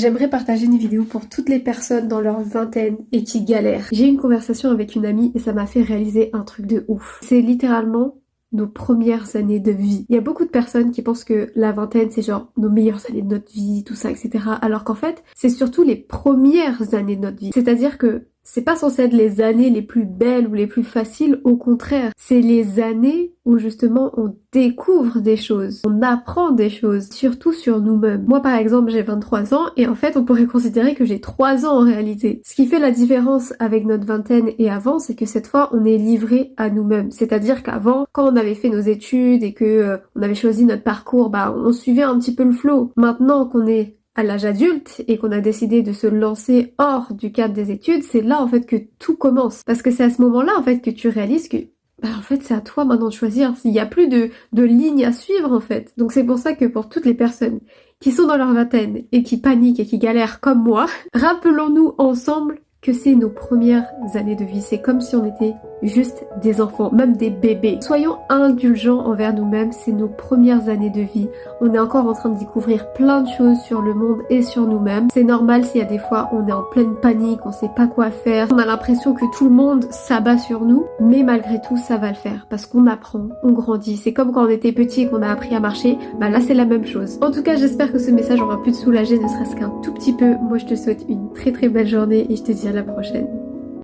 J'aimerais partager une vidéo pour toutes les personnes dans leur vingtaine et qui galèrent. J'ai eu une conversation avec une amie et ça m'a fait réaliser un truc de ouf. C'est littéralement nos premières années de vie. Il y a beaucoup de personnes qui pensent que la vingtaine c'est genre nos meilleures années de notre vie, tout ça, etc. Alors qu'en fait, c'est surtout les premières années de notre vie. C'est-à-dire que c'est pas censé être les années les plus belles ou les plus faciles, au contraire. C'est les années où justement on découvre des choses, on apprend des choses, surtout sur nous-mêmes. Moi par exemple j'ai 23 ans et en fait on pourrait considérer que j'ai 3 ans en réalité. Ce qui fait la différence avec notre vingtaine et avant, c'est que cette fois on est livré à nous-mêmes. C'est-à-dire qu'avant, quand on avait fait nos études et que on avait choisi notre parcours, on suivait un petit peu le flow. Maintenant qu'on est à l'âge adulte et qu'on a décidé de se lancer hors du cadre des études, c'est là en fait que tout commence. Parce que c'est à ce moment-là en fait que tu réalises que en fait c'est à toi maintenant de choisir. Il n'y a plus de ligne à suivre en fait. Donc c'est pour ça que pour toutes les personnes qui sont dans leur vingtaine et qui paniquent et qui galèrent comme moi, rappelons-nous ensemble que c'est nos premières années de vie. C'est comme si on était juste des enfants, même des bébés. Soyons indulgents envers nous-mêmes, c'est nos premières années de vie. On est encore en train de découvrir plein de choses sur le monde et sur nous-mêmes. C'est normal s'il y a des fois on est en pleine panique, on sait pas quoi faire, on a l'impression que tout le monde s'abat sur nous, mais malgré tout ça va le faire parce qu'on apprend, on grandit. C'est comme quand on était petit et qu'on a appris à marcher, là c'est la même chose. En tout cas j'espère que ce message aura pu te soulager, ne serait-ce qu'un tout petit peu. Moi je te souhaite une très très belle journée et je te dis à la prochaine.